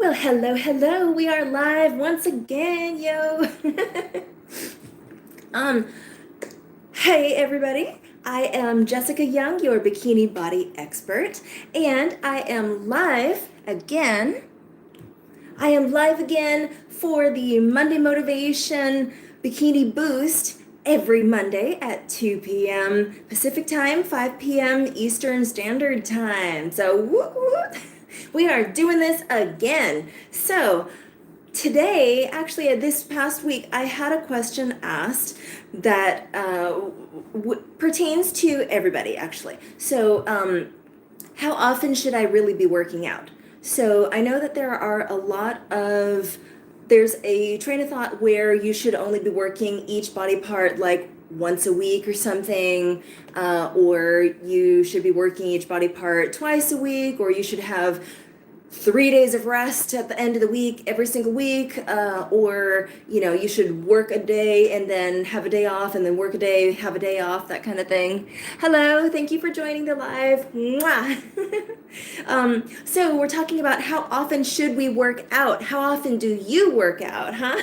Well, hello, hello. We are live once again, yo. um, hey everybody. I am Jessica Young, your bikini body expert, and I am live again. I am live again for the Monday Motivation Bikini Boost every Monday at 2 p.m. Pacific Time, 5 p.m. Eastern Standard Time. So, we are doing this again. So, today, actually, this past week, I had a question asked that pertains to everybody, actually. So, how often should I really be working out? So, I know that there's a train of thought where you should only be working each body part like once a week or something, or you should be working each body part twice a week, or you should have 3 days of rest at the end of the week, every single week, or you should work a day and then have a day off, and then work a day, have a day off, that kind of thing. Hello, thank you for joining the live. Mwah. So we're talking about how often should we work out? How often do you work out, huh?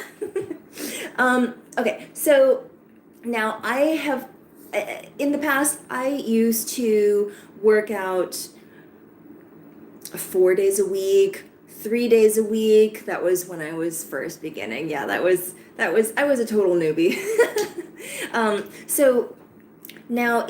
Okay, so now in the past, I used to work out 4 days a week, 3 days a week. That was when I was first beginning. Yeah, I was a total newbie. So now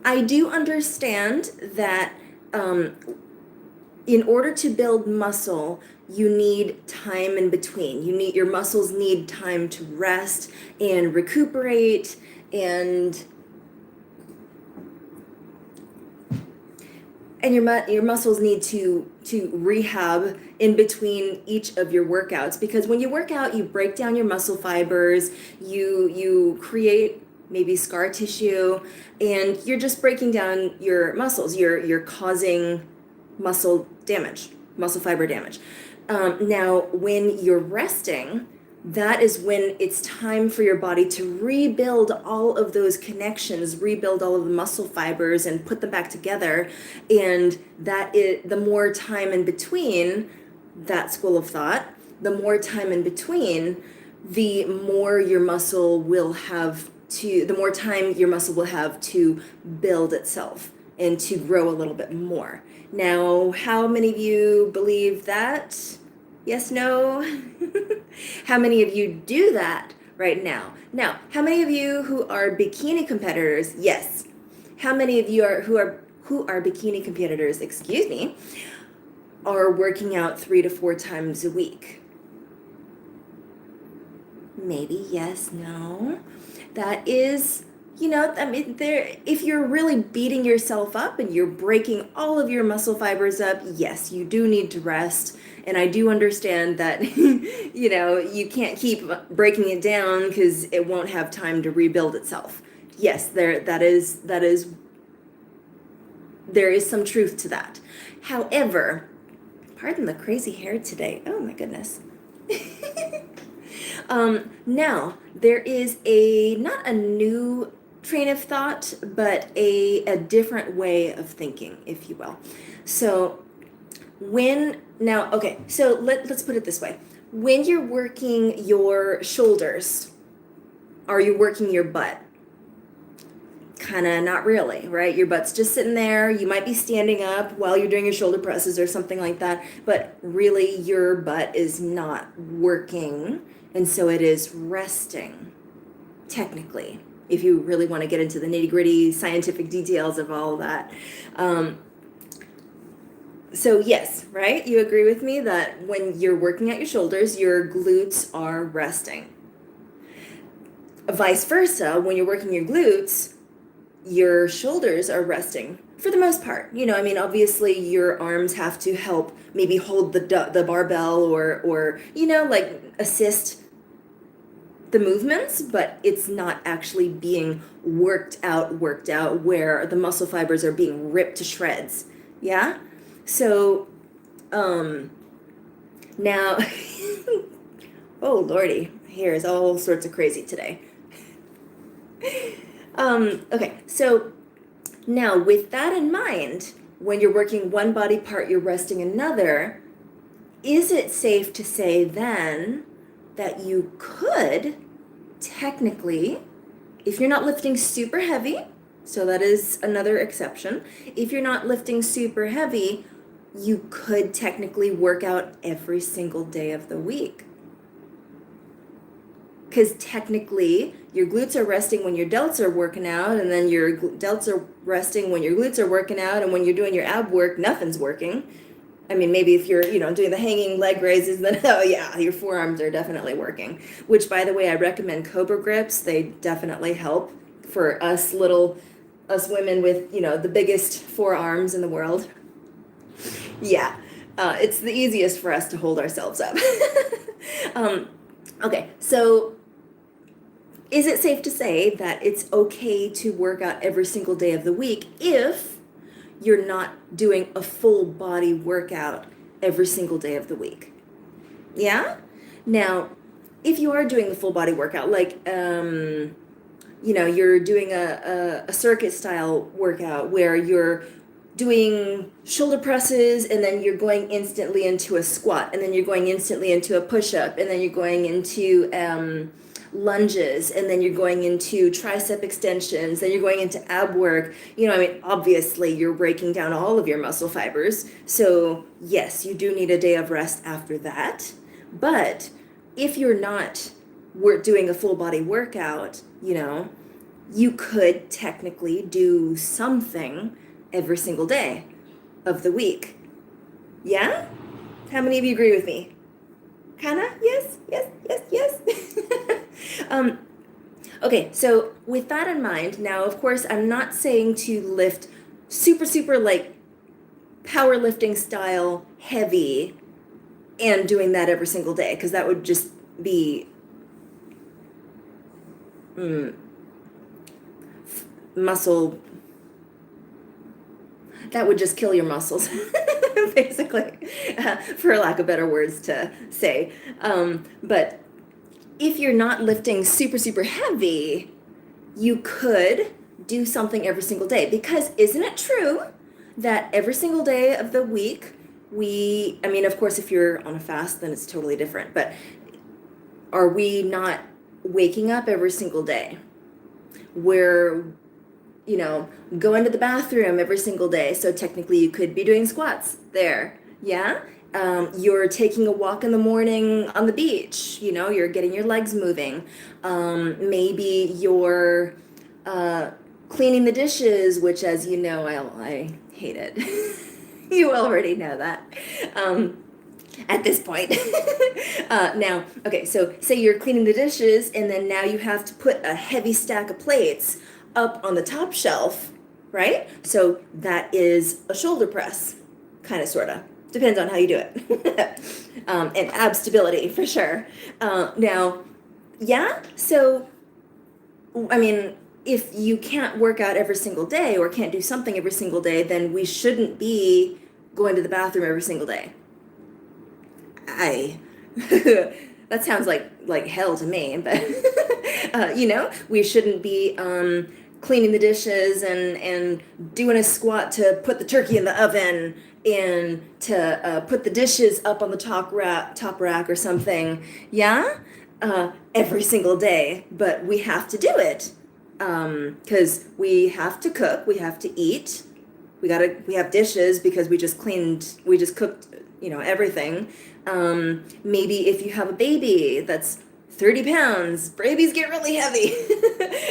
I do understand that in order to build muscle, you need time in between. Your muscles need time to rest and recuperate, and your muscles need to rehab in between each of your workouts, because when you work out, you break down your muscle fibers, you create maybe scar tissue, and you're just breaking down your muscles. You're causing muscle damage, muscle fiber damage. Now, when you're resting, that is when it's time for your body to rebuild all of those connections, rebuild all of the muscle fibers and put them back together. And the more time in between, that school of thought, the more time in between, the more your muscle will have the more time your muscle will have to build itself and to grow a little bit more. Now, how many of you believe that? Yes, no? How many of you do that right now? Now, how many of you who are bikini competitors? Yes. How many of you who are bikini competitors, excuse me, are working out 3 to 4 times a week? Maybe yes, no. That is, if you're really beating yourself up and you're breaking all of your muscle fibers up, yes, you do need to rest. And I do understand that, you can't keep breaking it down because it won't have time to rebuild itself. Yes, there is some truth to that. However, pardon the crazy hair today. Oh my goodness. Now, there is not a new train of thought, but a different way of thinking, if you will. So so let's put it this way. When you're working your shoulders, are you working your butt? Kind of not really, right? Your butt's just sitting there. You might be standing up while you're doing your shoulder presses or something like that, but really your butt is not working, and so it is resting, technically, if you really want to get into the nitty-gritty scientific details of all of that. So yes, right? You agree with me that when you're working at your shoulders, your glutes are resting. Vice versa, when you're working your glutes, your shoulders are resting for the most part. Obviously your arms have to help maybe hold the barbell or like assist the movements, but it's not actually being worked out where the muscle fibers are being ripped to shreds. Yeah? So, now, oh lordy, hair is all sorts of crazy today. Okay, so now with that in mind, when you're working one body part, you're resting another, is it safe to say then that you could technically, if you're not lifting super heavy, so that is another exception, if you're not lifting super heavy, you could technically work out every single day of the week? Because technically, your glutes are resting when your delts are working out, and then your delts are resting when your glutes are working out, and when you're doing your ab work, nothing's working. I mean, maybe if you're, doing the hanging leg raises, then, oh yeah, your forearms are definitely working. Which, by the way, I recommend Cobra grips. They definitely help for us women with, the biggest forearms in the world. Yeah, it's the easiest for us to hold ourselves up. Okay, so is it safe to say that it's okay to work out every single day of the week if you're not doing a full body workout every single day of the week? Yeah? Now, if you are doing the full body workout, like, you're doing a circuit style workout where you're doing shoulder presses, and then you're going instantly into a squat, and then you're going instantly into a push-up, and then you're going into lunges, and then you're going into tricep extensions, then you're going into ab work. Obviously you're breaking down all of your muscle fibers. So yes, you do need a day of rest after that. But if you're not doing a full body workout, you could technically do something every single day of the week. Yeah? How many of you agree with me? Kinda? Yes? Okay, so with that in mind, now of course I'm not saying to lift super like powerlifting style heavy and doing that every single day, because that would just be muscle, that would just kill your muscles, basically, for lack of better words to say. But if you're not lifting super heavy, you could do something every single day. Because isn't it true that every single day of the week, of course, if you're on a fast, then it's totally different. But are we not waking up every single day? We're going to the bathroom every single day. So technically you could be doing squats there. Yeah. You're taking a walk in the morning on the beach. You're getting your legs moving. Maybe you're cleaning the dishes, which, as you know, I hate it. You already know that. At this point. Now, okay, so say you're cleaning the dishes, and then now you have to put a heavy stack of plates up on the top shelf, right? So that is a shoulder press, kind of, sort of. Depends on how you do it. And ab stability, for sure. Now, yeah, so, if you can't work out every single day or can't do something every single day, then we shouldn't be going to the bathroom every single day. That sounds like hell to me, but we shouldn't be cleaning the dishes and doing a squat to put the turkey in the oven and to put the dishes up on the top rack or something. Yeah, every single day, but we have to do it because we have to cook, we have to eat, we have dishes because we just cooked, everything. Maybe if you have a baby that's 30 pounds, babies get really heavy.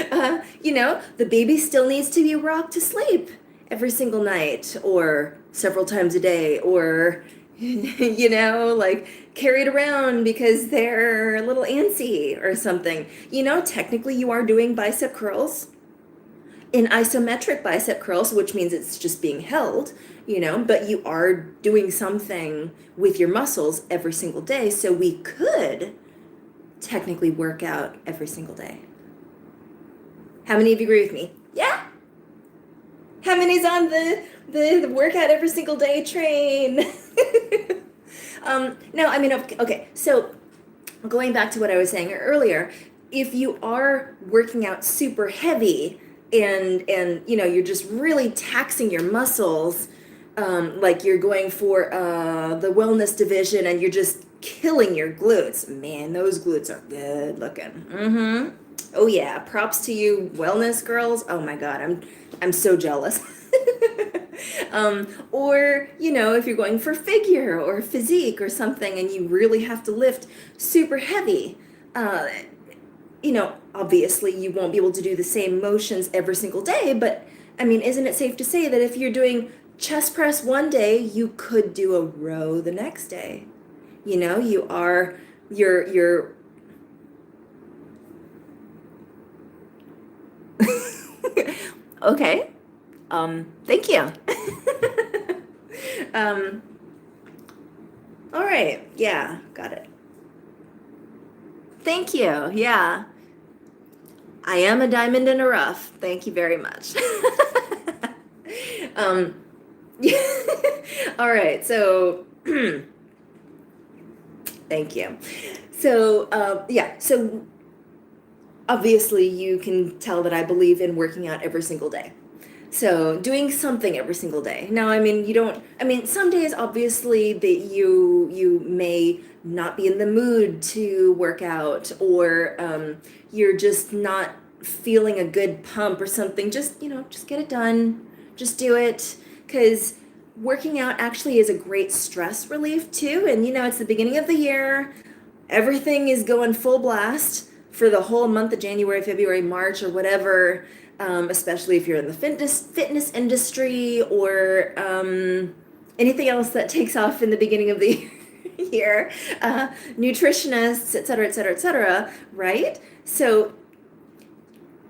The baby still needs to be rocked to sleep every single night or several times a day, or, carried around because they're a little antsy or something. Technically you are doing bicep curls, in isometric bicep curls, which means it's just being held, but you are doing something with your muscles every single day. So we could technically work out every single day. How many of you agree with me? Yeah? How many's on the workout every single day train? No, okay, so going back to what I was saying earlier, if you are working out super heavy and you're just really taxing your muscles, like you're going for the wellness division and you're just killing your glutes. Man, those glutes are good looking. Mm-hmm. Oh yeah, props to you, wellness girls. Oh my God, I'm so jealous. Or, if you're going for figure or physique or something and you really have to lift super heavy, uh, obviously you won't be able to do the same motions every single day, but I mean, isn't it safe to say that if you're doing chest press one day, you could do a row the next day? You're okay. Thank you. um, all right. Yeah, got it. Thank you. Yeah. I am a diamond in a rough. Thank you very much. um, all right. So, thank you. So, yeah. So, obviously, you can tell that I believe in working out every single day. So doing something every single day. Now, I mean, some days obviously that you may not be in the mood to work out, or you're just not feeling a good pump or something. Just get it done. Just do it, because working out actually is a great stress relief too. And it's the beginning of the year. Everything is going full blast for the whole month of January, February, March, or whatever. Especially if you're in the fitness industry, or anything else that takes off in the beginning of the year, nutritionists, et cetera, et cetera, et cetera, right? So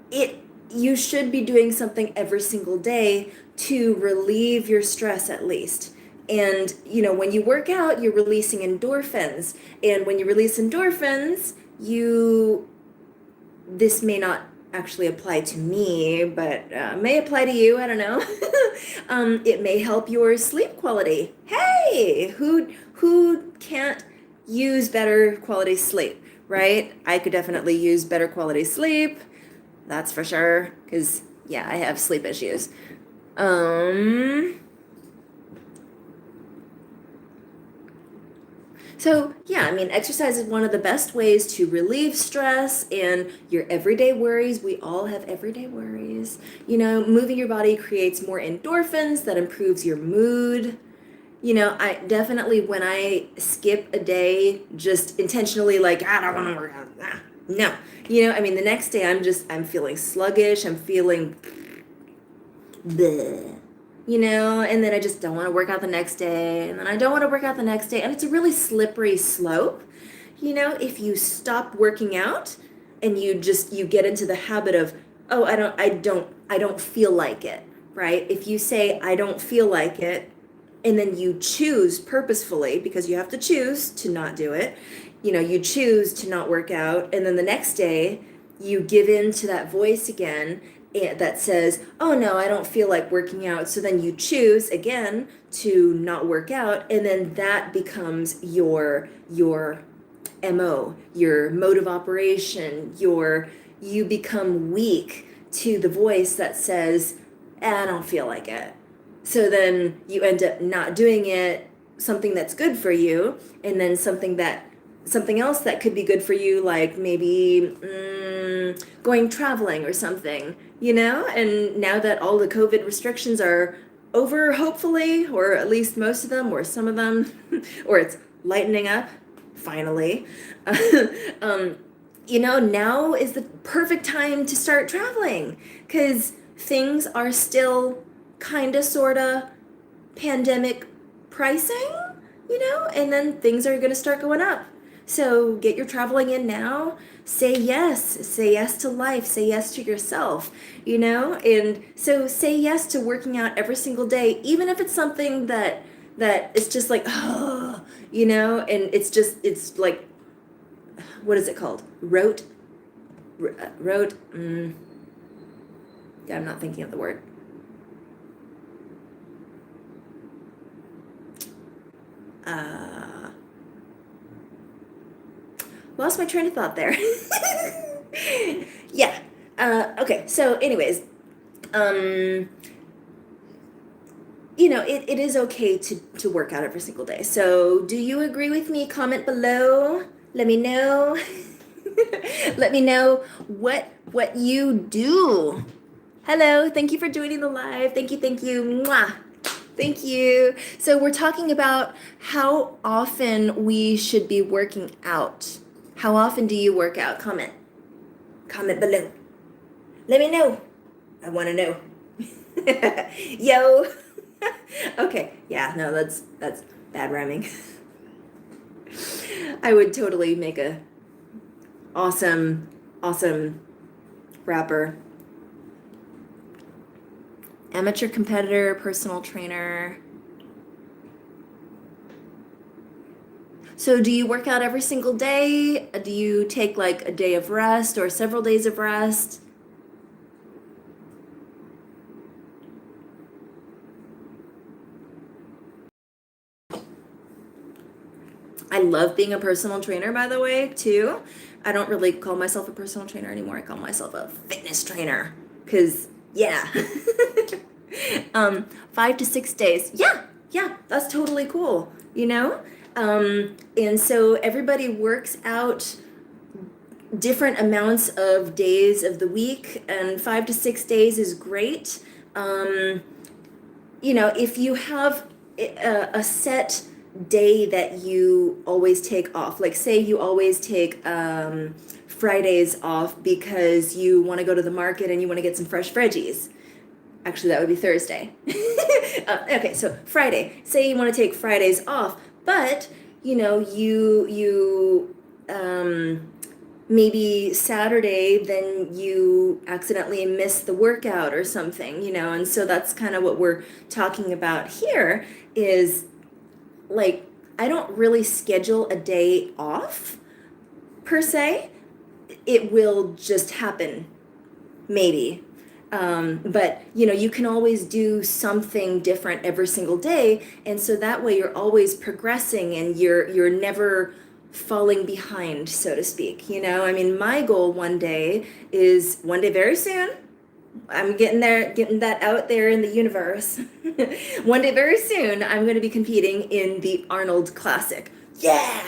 you should be doing something every single day to relieve your stress at least. And, when you work out, you're releasing endorphins. And when you release endorphins, this may not actually apply to me, but may apply to you. I don't know. It may help your sleep quality. Hey, who can't use better quality sleep, right? I could definitely use better quality sleep. That's for sure. Because, yeah, I have sleep issues. So, yeah, I mean, exercise is one of the best ways to relieve stress and your everyday worries. We all have everyday worries. Moving your body creates more endorphins that improves your mood. I definitely, when I skip a day, just intentionally, like, I don't want to work out. No. The next day I'm feeling sluggish. I'm feeling bleh. And then I just don't want to work out the next day, and then I don't want to work out the next day, and it's a really slippery slope. If you stop working out and you get into the habit of, oh, I don't feel like it, right? If you say I don't feel like it, and then you choose purposefully, because you have to choose to not do it, you choose to not work out, and then the next day you give in to that voice again that says, oh no, I don't feel like working out. So then you choose again to not work out, and then that becomes your MO, your mode of operation. You become weak to the voice that says, I don't feel like it. So then you end up not doing it, something that's good for you, and then something else that could be good for you, like maybe going traveling or something, and now that all the COVID restrictions are over, hopefully, or at least most of them, or some of them, or it's lightening up, finally, now is the perfect time to start traveling, because things are still kind of, sort of pandemic pricing, and then things are going to start going up. So get your traveling in now. Say yes to life, say yes to yourself, and so say yes to working out every single day, even if it's something that is just like, oh, and it's like, what is it called? Rote? Yeah, I'm not thinking of the word. Lost my train of thought there. Yeah. Okay. So, anyways, it is okay to work out every single day. So do you agree with me? Comment below. Let me know. Let me know what you do. Hello, thank you for joining the live. Thank you, thank you. Mwah. Thank you. So we're talking about how often we should be working out. How often do you work out? Comment. Comment below. Let me know. I want to know. Yo. Okay. Yeah, no, that's bad rhyming. I would totally make a awesome rapper. Amateur competitor, personal trainer. So do you work out every single day? Do you take like a day of rest or several days of rest? I love being a personal trainer, by the way, too. I don't really call myself a personal trainer anymore. I call myself a fitness trainer. Because, yeah. 5 to 6 days. Yeah, that's totally cool, And so everybody works out different amounts of days of the week, and 5 to 6 days is great. If you have a set day that you always take off, like say you always take Fridays off because you want to go to the market and you want to get some fresh veggies. Actually, that would be Thursday. Okay, so Friday. Say you want to take Fridays off, but you maybe Saturday, then you accidentally miss the workout or something, and so that's kind of what we're talking about here is like, I don't really schedule a day off per se. It will just happen, maybe. But you can always do something different every single day, and so that way you're always progressing and you're never falling behind, so to speak. I mean, my goal one day very soon. I'm getting that out there in the universe. One day very soon, I'm going to be competing in the Arnold Classic. Yeah!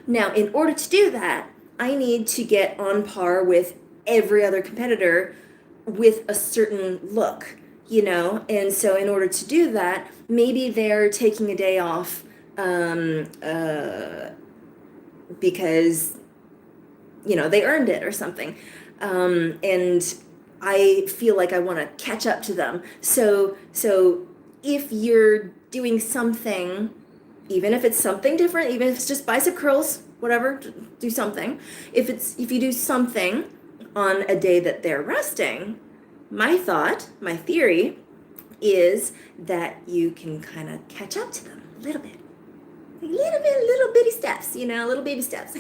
Now, in order to do that, I need to get on par with every other competitor with a certain look, And so in order to do that, maybe they're taking a day off because, they earned it or something. And I feel like I want to catch up to them. So if you're doing something, even if it's something different, even if it's just bicep curls, whatever, do something. If you do something on a day that they're resting, my theory is that you can kind of catch up to them a little bit. Little bitty steps, little baby steps.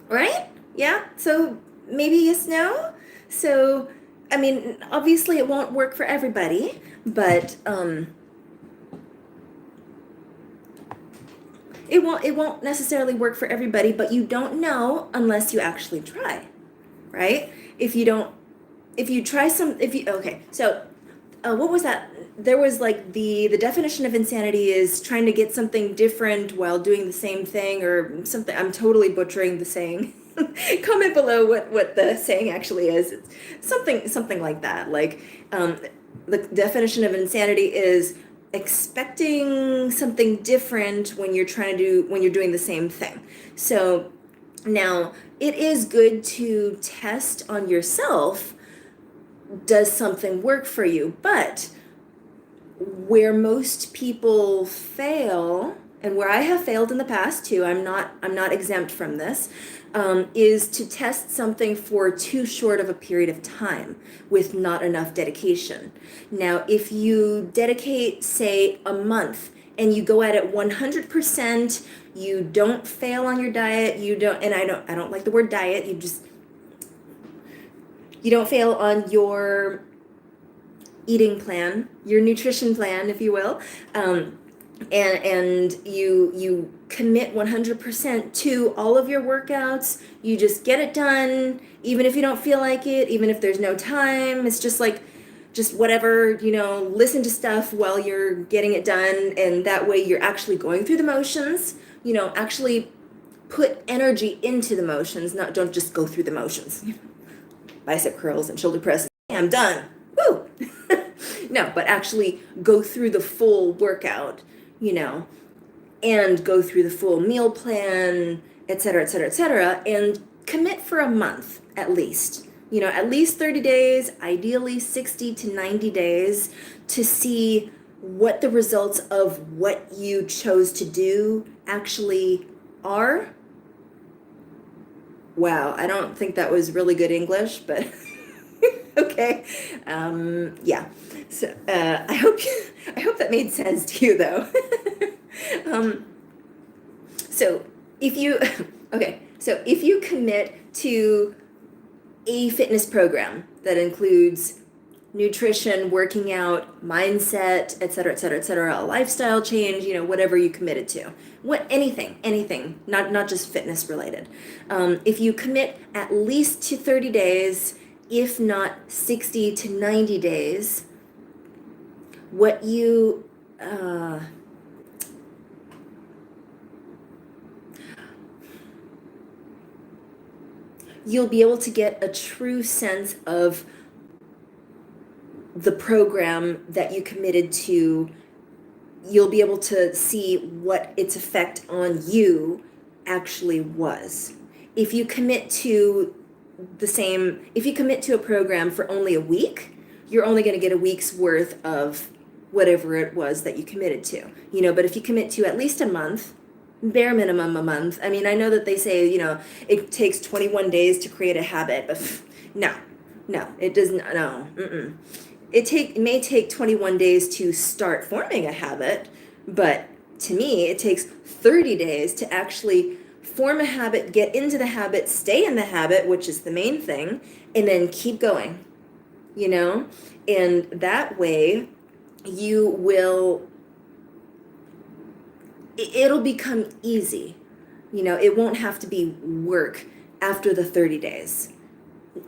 Right? Yeah. So maybe yes, no. So, I mean, obviously it won't work for everybody, but it won't necessarily work for everybody, but you don't know unless you actually try, right? Okay. So, what was that? There was like the definition of insanity is trying to get something different while doing the same thing or something. I'm totally butchering the saying. Comment below what the saying actually is. It's something like that. Like the definition of insanity is expecting something different when you're doing the same thing. So now it is good to test on yourself. Does something work for you? But where most people fail, and where I have failed in the past too, I'm not exempt from this, is to test something for too short of a period of time with not enough dedication. Now, if you dedicate, say, a month and you go at it 100%, you don't fail on your diet, I don't like the word diet, you don't fail on your eating plan, your nutrition plan, if you will, and you commit 100% to all of your workouts. You just get it done, even if you don't feel like it, even if there's no time. It's just like just whatever, listen to stuff while you're getting it done. And that way you're actually going through the motions, actually put energy into the motions, don't just go through the motions. Bicep curls and shoulder presses. I'm done. Woo! No, but actually go through the full workout, and go through the full meal plan, et cetera, et cetera, et cetera, and commit for a month at least. At least 30 days, ideally 60 to 90 days, to see what the results of what you chose to do actually are. Wow, I don't think that was really good English, but okay. Yeah. So I hope that made sense to you, though. So if you if you commit to a fitness program that includes nutrition, working out, mindset, et cetera, et cetera, et cetera, a lifestyle change, whatever you committed to, anything, not just fitness related. If you commit at least to 30 days, if not 60 to 90 days, what you, you'll be able to get a true sense of the program that you committed to. You'll be able to see what its effect on you actually was. If you commit to a program for only a week, you're only going to get a week's worth of whatever it was that you committed to. But if you commit to at least a month, bare minimum a month. I mean, I know that they say, it takes 21 days to create a habit, but no, it doesn't. No, It may take 21 days to start forming a habit, but to me, it takes 30 days to actually form a habit, get into the habit, stay in the habit, which is the main thing, and then keep going, And that way, it'll become easy. It won't have to be work after the 30 days.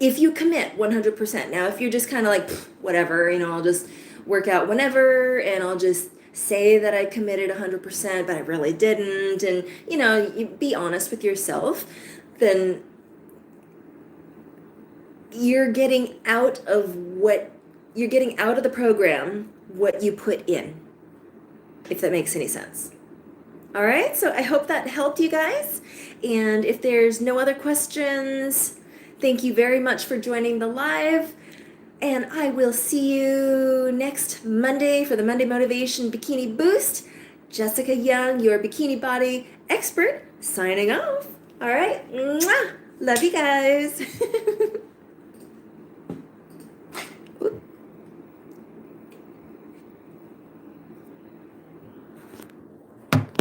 If you commit 100%. Now, if you're just kind of like, whatever, I'll just work out whenever, and I'll just say that I committed 100%, but I really didn't, and, you be honest with yourself, then you're getting out of the program what you put in, if that makes any sense. All right, so I hope that helped you guys, and if there's no other questions, thank you very much for joining the live, and I will see you next Monday for the Monday Motivation Bikini Boost. Jessica Young, your bikini body expert, signing off. All right, mwah! Love you guys.